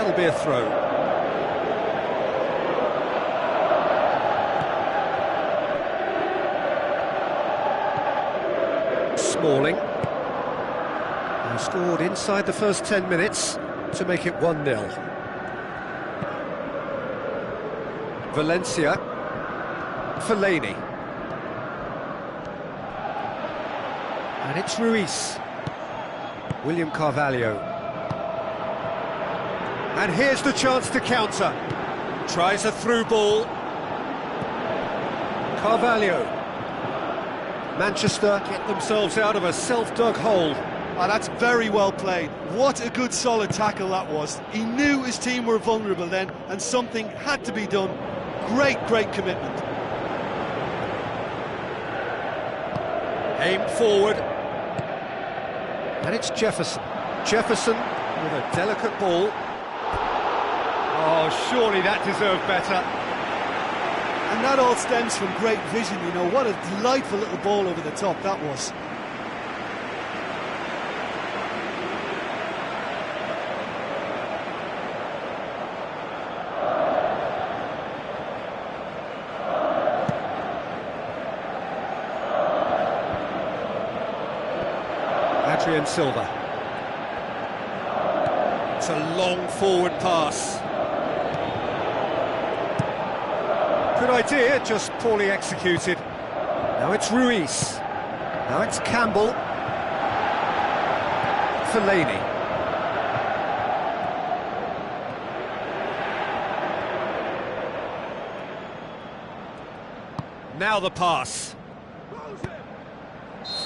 That'll be a throw. Smalling. They scored inside the first 10 minutes to make it 1-0. Valencia. Fellaini. And it's Ruiz. William Carvalho. And here's the chance to counter. Tries a through ball. Carvalho. Manchester get themselves out of a self-dug hole. Oh, that's very well played. What a good solid tackle that was. He knew his team were vulnerable then, and something had to be done. Great commitment. Aimed forward. And it's Jefferson. Jefferson with a delicate ball. Oh, surely that deserved better. And that all stems from great vision, you know. What a delightful little ball over the top that was. Adrian Silva. It's a long forward pass. Good idea, just poorly executed. Now it's Ruiz. Now it's Campbell. Fellaini. Now the pass.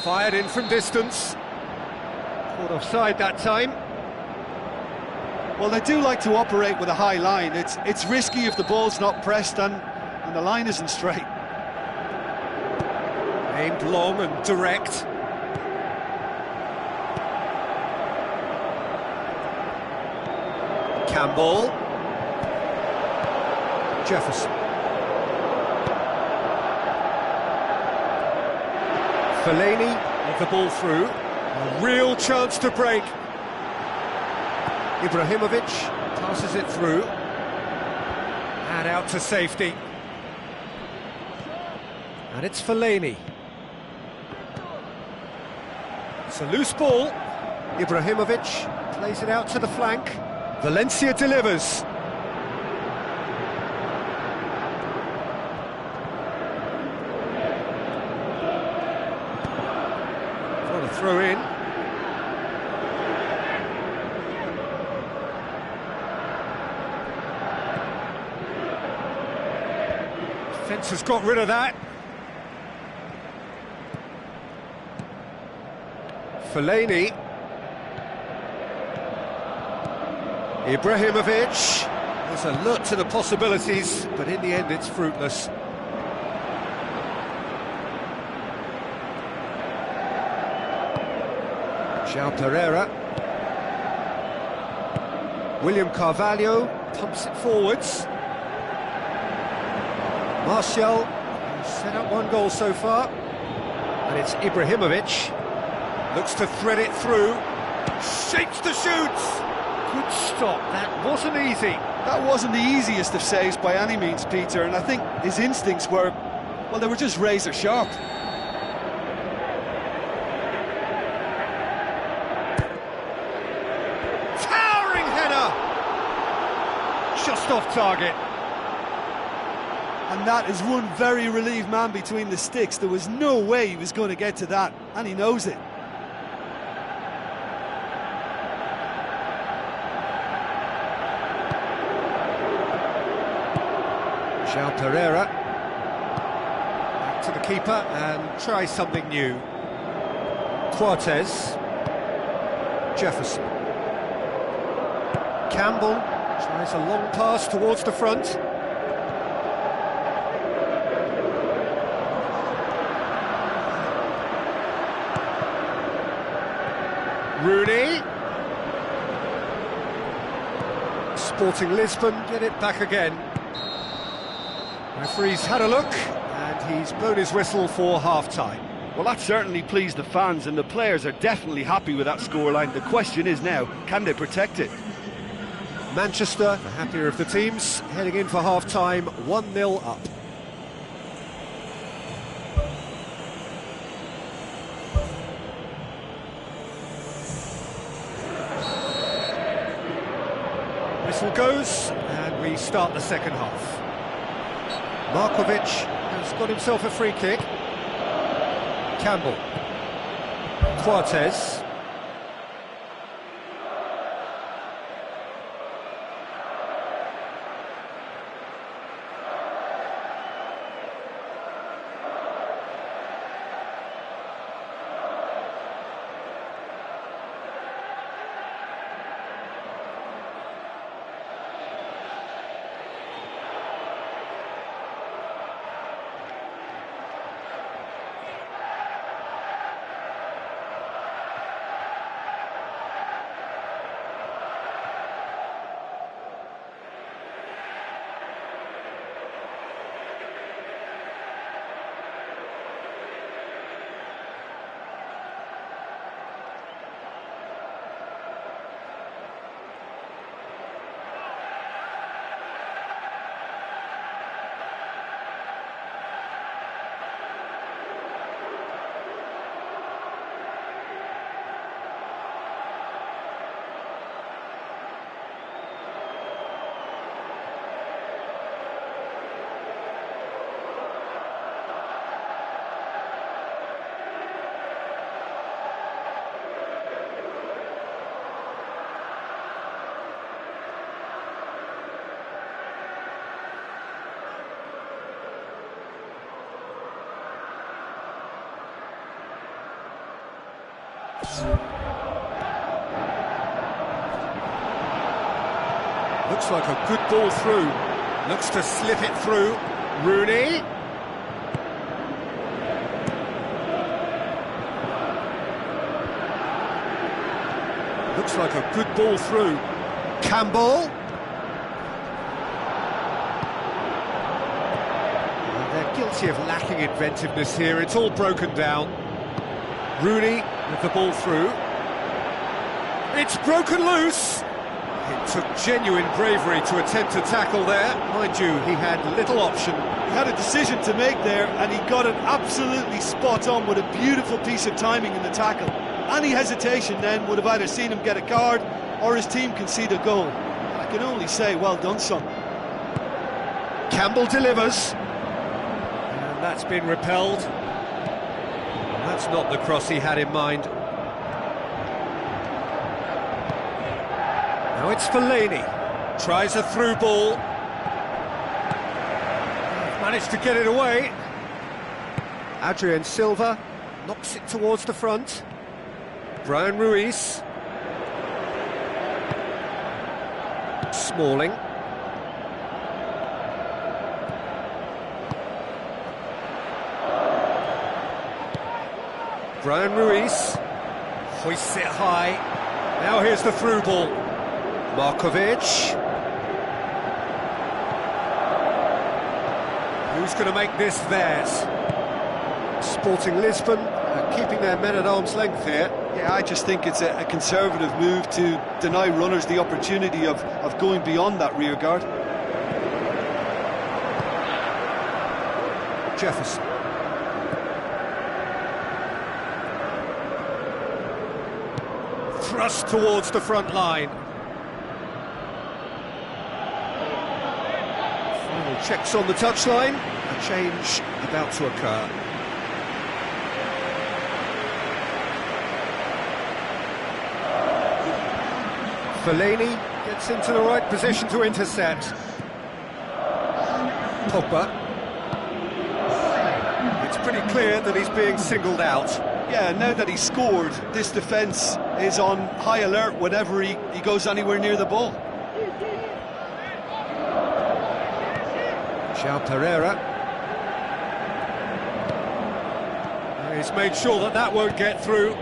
Fired in from distance. Caught offside that time. Well, they do like to operate with a high line. It's risky if the ball's not pressed and the line isn't straight. Aimed long and direct. Campbell. Jefferson. Fellaini with the ball through. A real chance to break. Ibrahimovic passes it through. And out to safety. And it's Fellaini. It's a loose ball. Ibrahimovic plays it out to the flank. Valencia delivers. Got a throw in. Defence has got rid of that. Fellaini. Ibrahimovic. There's alert to the possibilities, but in the end it's fruitless. João Pereira. William Carvalho pumps it forwards. Martial set up one goal so far. And it's Ibrahimovic. Looks to thread it through. Shapes to shoot. Good stop. That wasn't easy. That wasn't the easiest of saves by any means, Peter, and I think his instincts were, well, they were just razor sharp. Towering header! Just off target. And that is one very relieved man between the sticks. There was no way he was going to get to that, and he knows it. João Pereira. Back to the keeper and try something new. Quartes. Jefferson. Campbell tries a long pass towards the front. Rooney. Sporting Lisbon get it back again. Referee's had a look, and he's blown his whistle for half-time. Well, that certainly pleased the fans, and the players are definitely happy with that scoreline. The question is now, can they protect it? Manchester, the happier of the teams, heading in for half-time, 1-0 up. Whistle goes, and we start the second half. Markovic has got himself a free kick. Campbell. Quartes. Looks like a good ball through. Looks to slip it through. Rooney. Looks like a good ball through. Campbell. And they're guilty of lacking inventiveness here. It's all broken down. Rooney with the ball through. It's broken loose. It took genuine bravery to attempt to tackle there. Mind you, he had little option. He had a decision to make there, and he got it absolutely spot on with a beautiful piece of timing in the tackle. Any hesitation then would have either seen him get a card or his team concede a goal. I can only say, well done, son. Campbell delivers. And that's been repelled. That's not the cross he had in mind. Now it's Fellaini. Tries a through ball. Managed to get it away. Adrian Silva knocks it towards the front. Brian Ruiz. Smalling. Brian Ruiz hoists it high. Now here's the through ball. Markovic. Who's going to make this theirs? Sporting Lisbon keeping their men at arm's length here. Yeah, I just think it's a conservative move to deny runners the opportunity of going beyond that rear guard. Jefferson. Thrust towards the front line. Final checks on the touchline. A change about to occur. Fellaini gets into the right position to intercept. Pogba. It's pretty clear that he's being singled out. Yeah, now that he's scored, this defence is on high alert whenever he goes anywhere near the ball. João Pereira. He's made sure that that won't get through.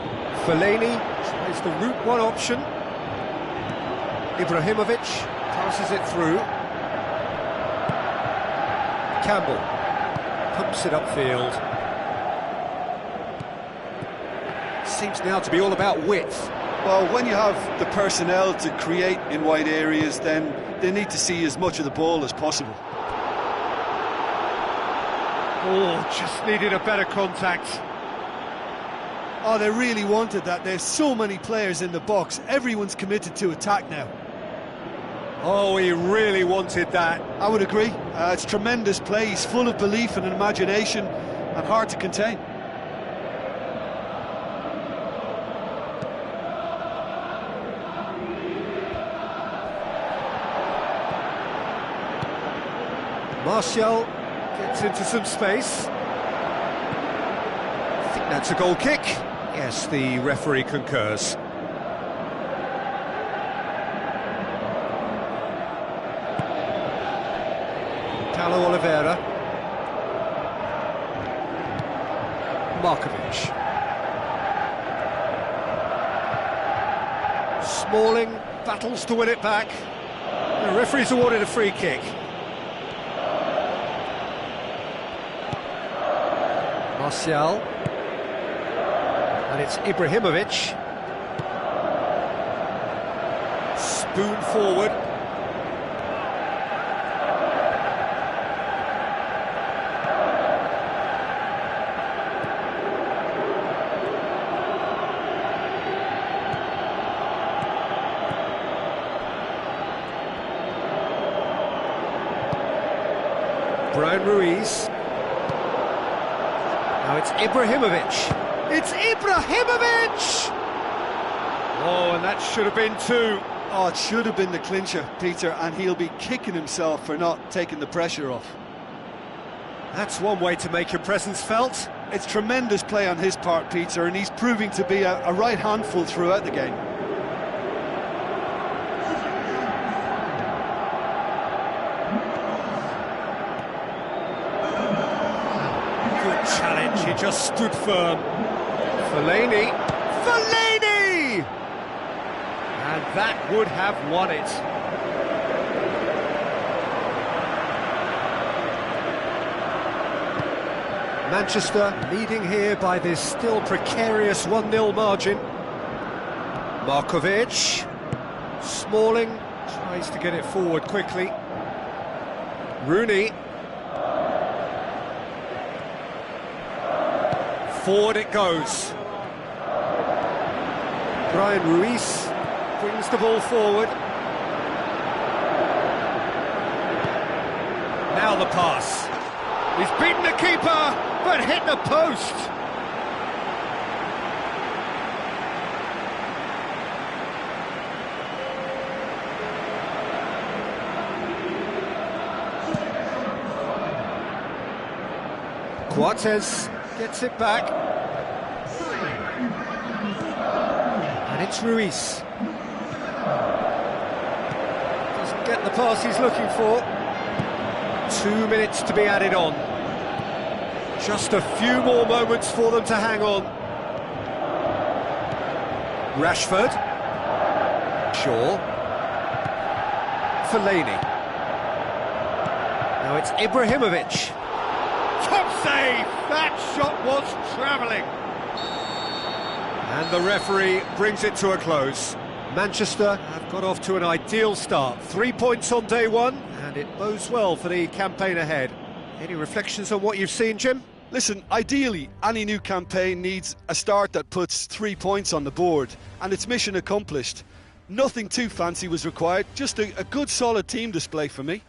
Fellaini tries the route one option. Ibrahimovic passes it through. Campbell pumps it upfield. Seems now to be all about width. Well, when you have the personnel to create in wide areas, then they need to see as much of the ball as possible. Oh, just needed a better contact. Oh, they really wanted that. There's so many players in the box. Everyone's committed to attack now. Oh, he really wanted that. I would agree. It's tremendous play. He's full of belief and imagination and hard to contain. Martial gets into some space. I think that's a goal kick. Yes, the referee concurs. Paulo Oliveira. Markovic. Smalling battles to win it back. The referee's awarded a free kick. Martial. And it's Ibrahimovic. Spoon forward. Brian Ruiz. Now it's Ibrahimovic. It's Ibrahimovic! Oh, and that should have been two. Oh, it should have been the clincher, Peter, and he'll be kicking himself for not taking the pressure off. That's one way to make your presence felt. It's tremendous play on his part, Peter, and he's proving to be a right handful throughout the game. Good challenge, he just stood firm. Fellaini. Fellaini! And that would have won it. Manchester leading here by this still precarious 1-0 margin. Markovic. Smalling tries to get it forward quickly. Rooney. Forward it goes. Brian Ruiz brings the ball forward. Now the pass. He's beaten the keeper, but hit the post. Coates gets it back. And it's Ruiz. Doesn't get the pass he's looking for. 2 minutes to be added on. Just a few more moments for them to hang on. Rashford. Shaw. Fellaini. Now it's Ibrahimovic. Top save! That shot was travelling. And the referee brings it to a close. Manchester have got off to an ideal start. 3 points on day one, and it bodes well for the campaign ahead. Any reflections on what you've seen, Jim? Listen, ideally, any new campaign needs a start that puts 3 points on the board, and it's mission accomplished. Nothing too fancy was required, just a good solid team display for me.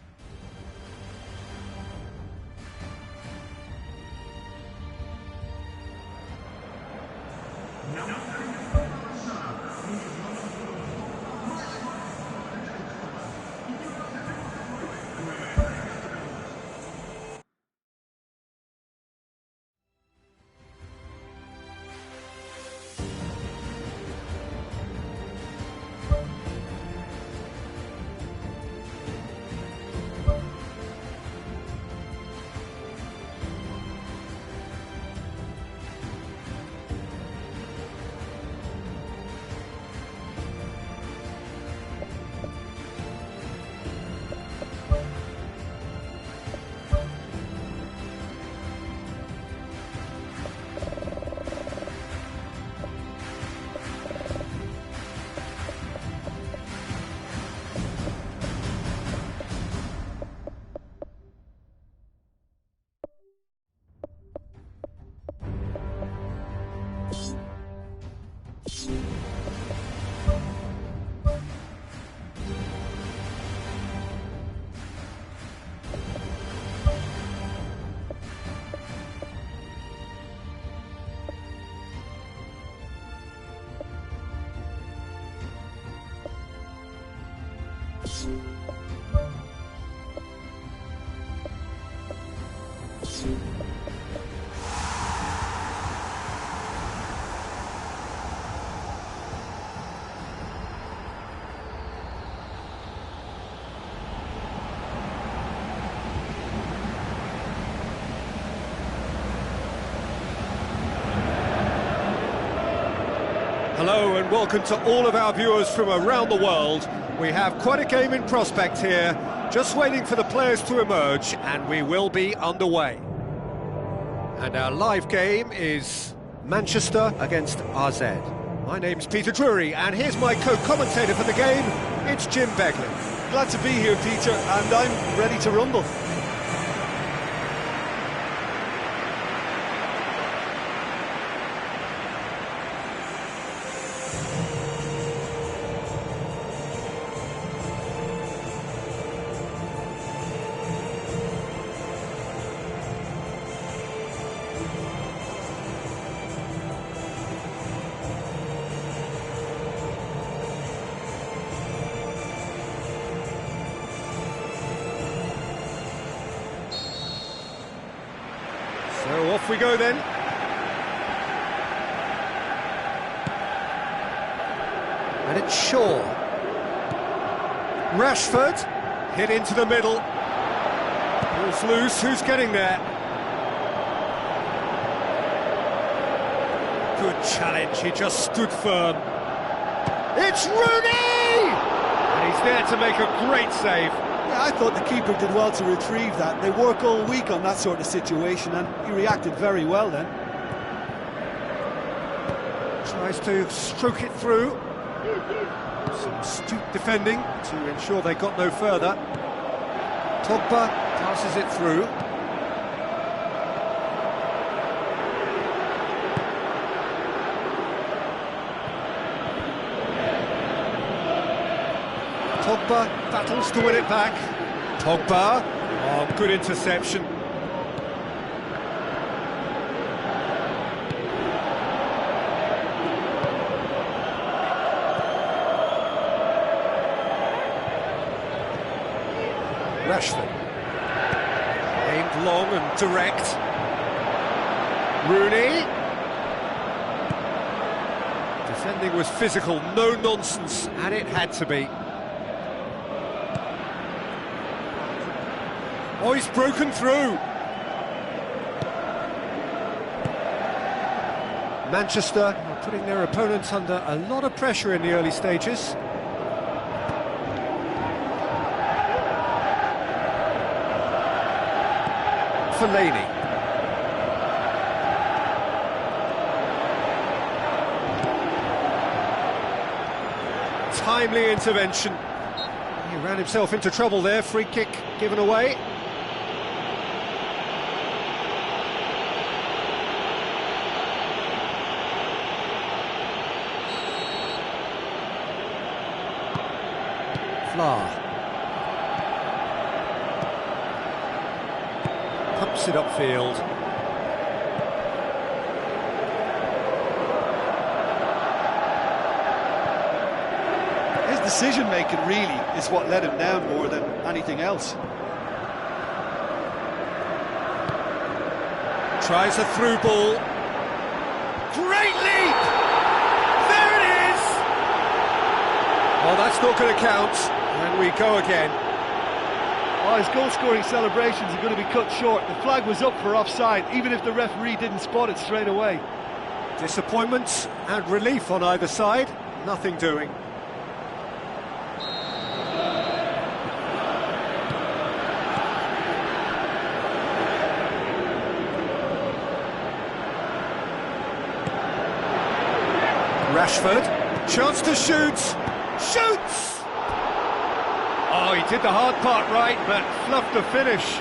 Hello and welcome to all of our viewers from around the world. We have quite a game in prospect here, just waiting for the players to emerge, and we will be underway. And our live game is Manchester against RZ. My name's Peter Drury, and here's my co-commentator for the game, it's Jim Begley. Glad to be here, Peter, and I'm ready to rumble. So off we go then. And it's Shaw. Rashford, hit into the middle. Ball's loose, who's getting there? Good challenge, he just stood firm. It's Rooney! And he's there to make a great save. Yeah, I thought the keeper did well to retrieve that. They work all week on that sort of situation, and he reacted very well then. Tries to stroke it through. Some astute defending to ensure they got no further. Pogba passes it through. Pogba battles to win it back. Pogba, oh, good interception. Rashford, aimed long and direct. Rooney. Defending was physical, no nonsense, and it had to be. Oh, he's broken through. Manchester are putting their opponents under a lot of pressure in the early stages. Fellaini. Timely intervention. He ran himself into trouble there. Free kick given away. Pumps it upfield. His decision-making really is what let him down more than anything else. Tries a through ball. Great leap! There it is! Well, that's not going to count. And we go again. Oh, his goal-scoring celebrations are going to be cut short. The flag was up for offside, even if the referee didn't spot it straight away. Disappointment and relief on either side. Nothing doing. Rashford, chance to shoot. Shoots! Oh, he did the hard part right, but fluffed the finish.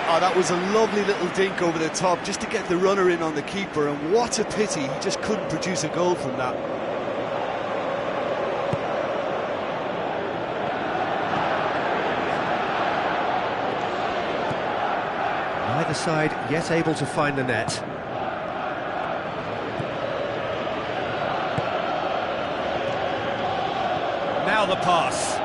Oh, that was a lovely little dink over the top, just to get the runner in on the keeper, and what a pity, he just couldn't produce a goal from that. Neither side yet able to find the net. Now the pass.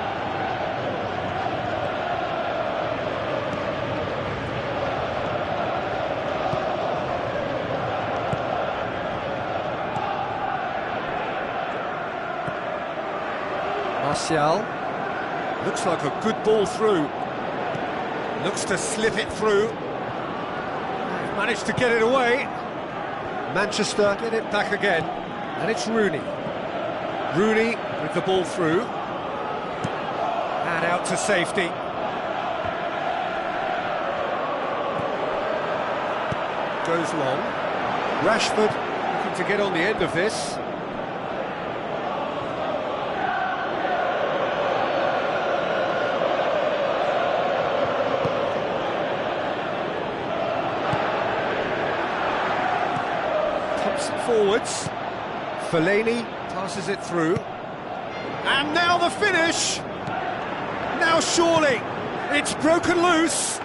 Martial. Looks like a good ball through. Looks to slip it through. Managed to get it away. Manchester get it back again. And it's Rooney. Rooney with the ball through. And out to safety. Goes long. Rashford looking to get on the end of this. Pumps it forwards. Fellaini passes it through. And now the finish! Now surely it's broken loose.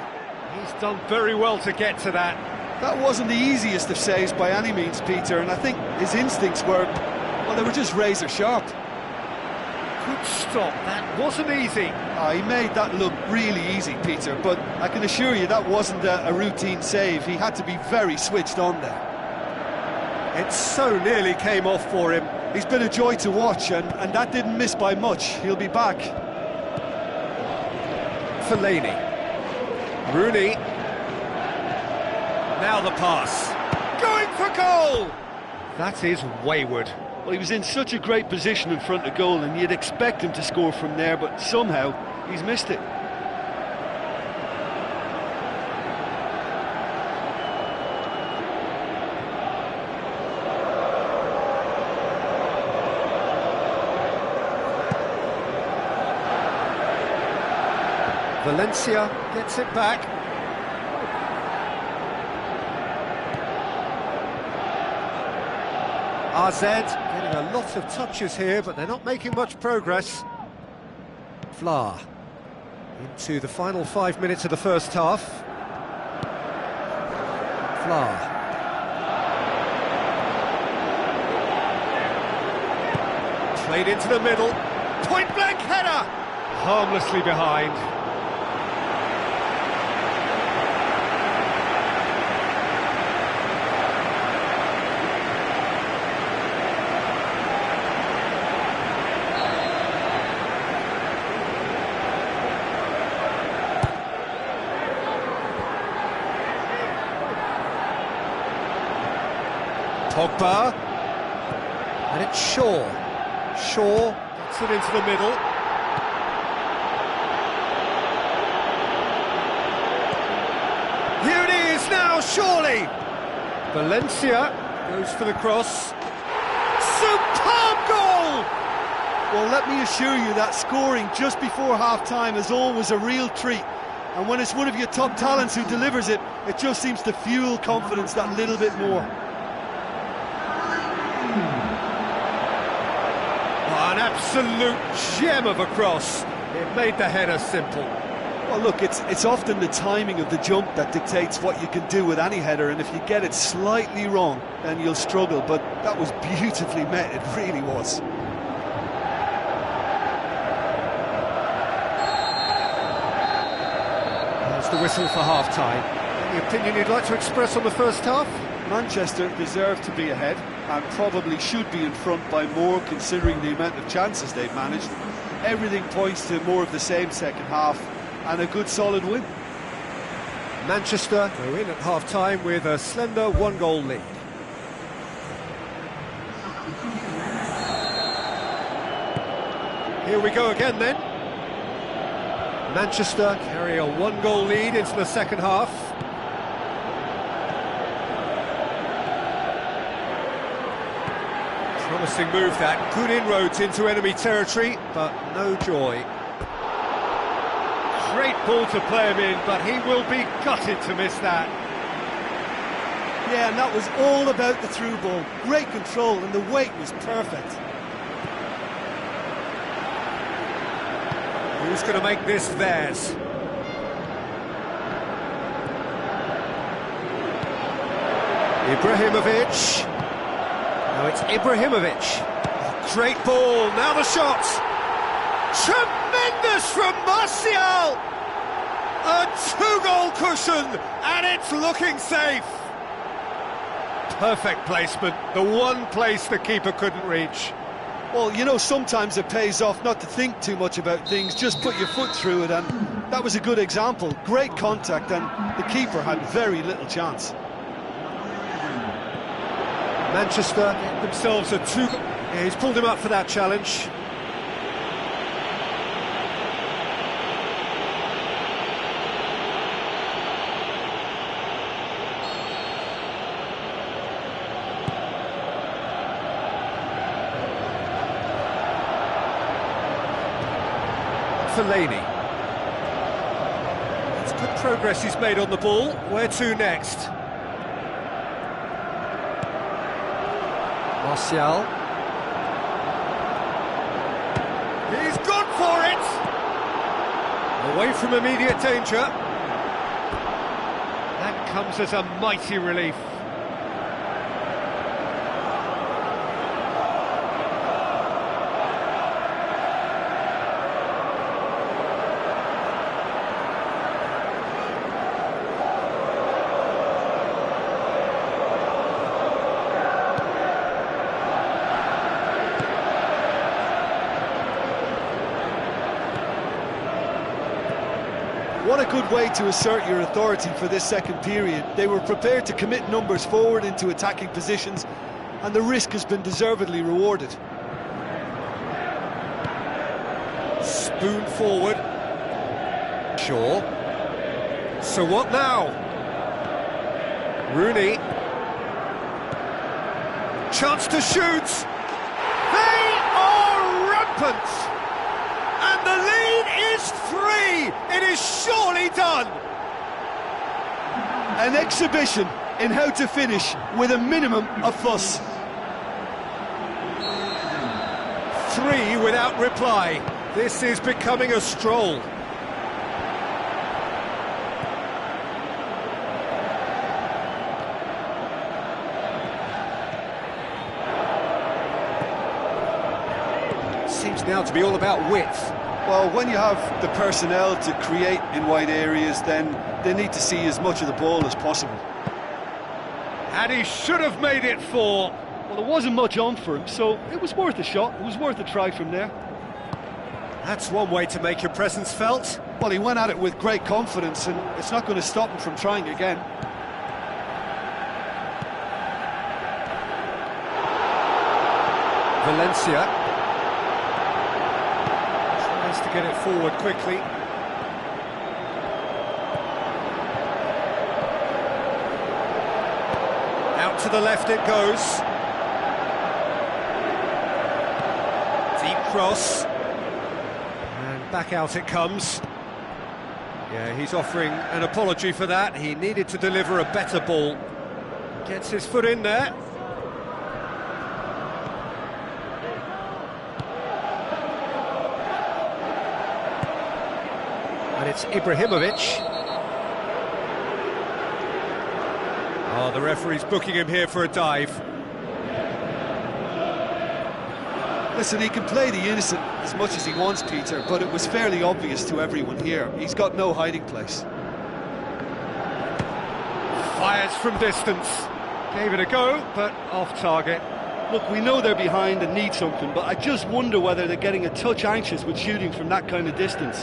He's done very well to get to that. That wasn't the easiest of saves by any means, Peter, and I think his instincts were, well, they were just razor sharp. Good stop, that wasn't easy. He made that look really easy, Peter, but I can assure you that wasn't a routine save. He had to be very switched on there. It so nearly came off for him. He's been a joy to watch, and that didn't miss by much. He'll be back. Fellaini. Rooney. Now the pass. Going for goal! That is wayward. Well, he was in such a great position in front of goal, and you'd expect him to score from there, but somehow he's missed it. Valencia gets it back. RZ getting a lot of touches here, but they're not making much progress. Vlaar into the final 5 minutes of the first half. Vlaar. Played into the middle. Point-blank header! Harmlessly behind. Pogba, and it's Shaw. Shaw gets it into the middle. Here it is now, surely. Valencia goes for the cross. Superb goal! Well, let me assure you that scoring just before half-time is always a real treat. And when it's one of your top talents who delivers it, it just seems to fuel confidence that little bit more. An absolute gem of a cross. It made the header simple. Well, look, it's often the timing of the jump that dictates what you can do with any header, and if you get it slightly wrong, then you'll struggle, but that was beautifully met, it really was. There's the whistle for half-time. Any opinion you'd like to express on the first half? Manchester deserve to be ahead and probably should be in front by more considering the amount of chances they've managed. Everything points to more of the same second half and a good solid win. Manchester go in at half-time with a slender one-goal lead. Here we go again then. Manchester carry a one-goal lead into the second half. Promising move that, good inroads into enemy territory, but no joy. Great ball to play him in, but he will be gutted to miss that. Yeah, and that was all about the through ball. Great control, and the weight was perfect. Who's going to make this theirs? Ibrahimovic. Now it's Ibrahimovic. Oh, great ball, now the shot! Tremendous from Martial! A two-goal cushion, and it's looking safe. Perfect placement, the one place the keeper couldn't reach. Well, you know, sometimes it pays off not to think too much about things, just put your foot through it, and that was a good example. Great contact, and the keeper had very little chance. Manchester themselves are two... Yeah, he's pulled him up for that challenge. Fellaini. It's good progress he's made on the ball. Where to next? Martial. He's gone for it! Away from immediate danger. That comes as a mighty relief. What a good way to assert your authority for this second period. They were prepared to commit numbers forward into attacking positions, and the risk has been deservedly rewarded. Spoon forward. Sure. So what now? Rooney. Chance to shoot. They are rampant. And the lead is 3. It is surely done. An exhibition in how to finish with a minimum of fuss. 3 without reply. This is becoming a stroll. Seems now to be all about width. Well, when you have the personnel to create in wide areas, then they need to see as much of the ball as possible. And he should have made it 4. Well, there wasn't much on for him, so it was worth a shot. It was worth a try from there. That's one way to make your presence felt. Well, he went at it with great confidence, and it's not going to stop him from trying again. Valencia tries to get it forward quickly. Out to the left it goes. Deep cross. And back out it comes. Yeah, he's offering an apology for that. He needed to deliver a better ball. Gets his foot in there. And it's Ibrahimovic. Oh, the referee's booking him here for a dive. Listen, he can play the innocent as much as he wants, Peter, but it was fairly obvious to everyone here. He's got no hiding place. Fires from distance. Gave it a go, but off target. Look, we know they're behind and need something, but I just wonder whether they're getting a touch anxious with shooting from that kind of distance.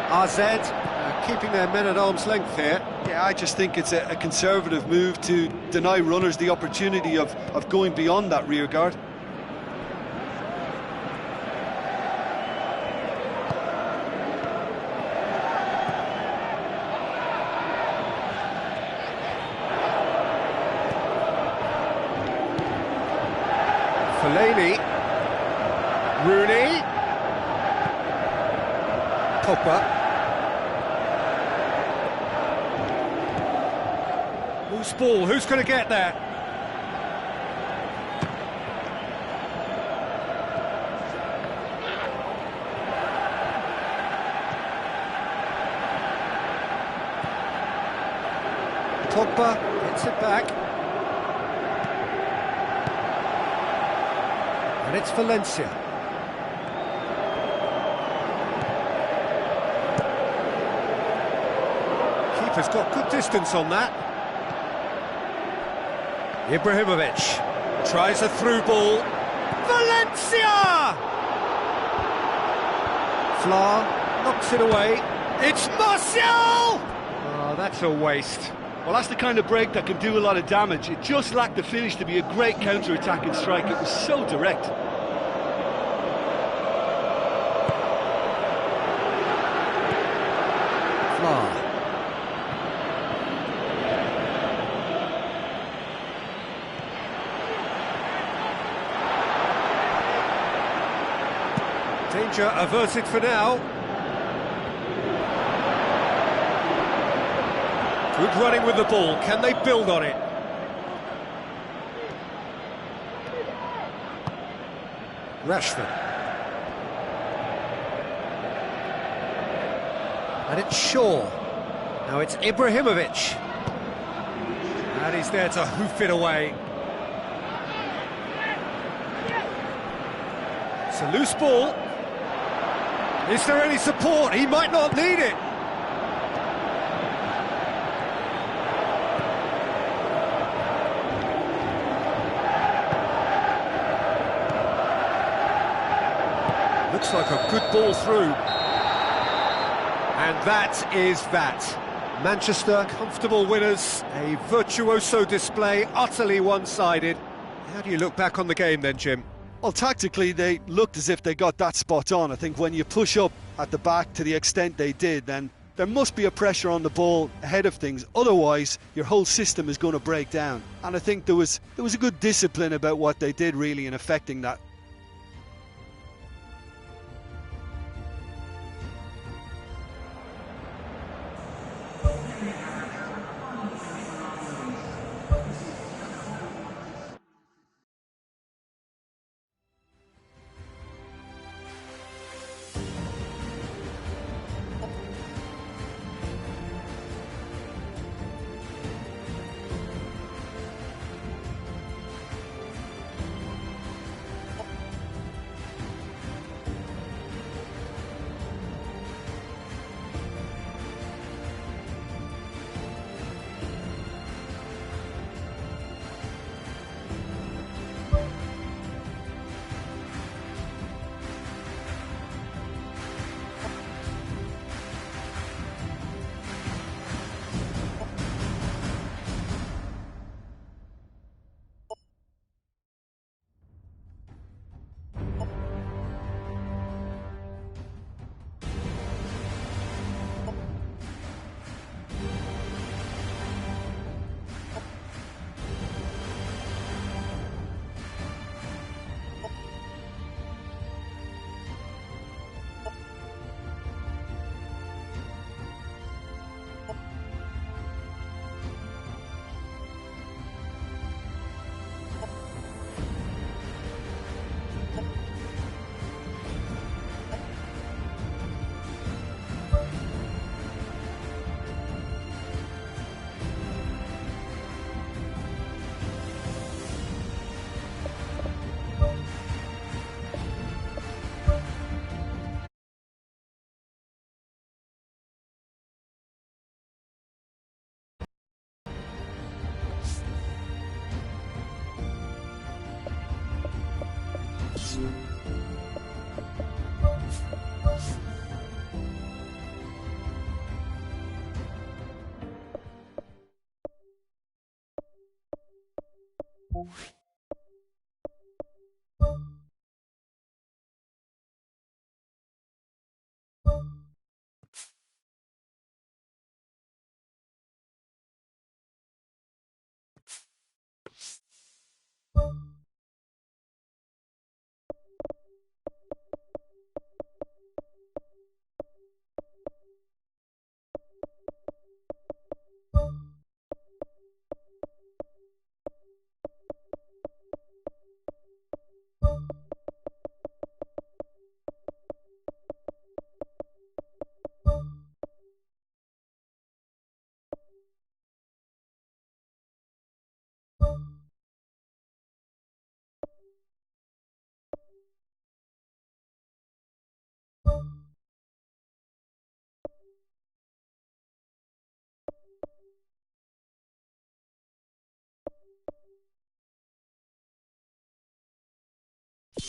RZ keeping their men at arm's length here. Yeah, I just think it's a conservative move to deny runners the opportunity of going beyond that rear guard. Fellaini. Rooney. Pogba. Loose ball, who's going to get there? Pogba gets it back. And it's Valencia. Keeper's got good distance on that. Ibrahimovic tries a through ball. Valencia! Fla knocks it away. It's Martial! Oh, that's a waste. Well, that's the kind of break that can do a lot of damage. It just lacked the finish to be a great counter-attacking strike. It was so direct. Fla. Danger averted for now. Good running with the ball. Can they build on it? Rashford. And it's Shaw. Now it's Ibrahimovic. And he's there to hoof it away. It's a loose ball. Is there any support? He might not need it. Looks like a good ball through. And that is that. Manchester, comfortable winners. A virtuoso display, utterly one-sided. How do you look back on the game then, Jim? Well, tactically, they looked as if they got that spot on. I think when you push up at the back to the extent they did, then there must be a pressure on the ball ahead of things. Otherwise, your whole system is going to break down. And I think there was a good discipline about what they did, really, in affecting that.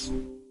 You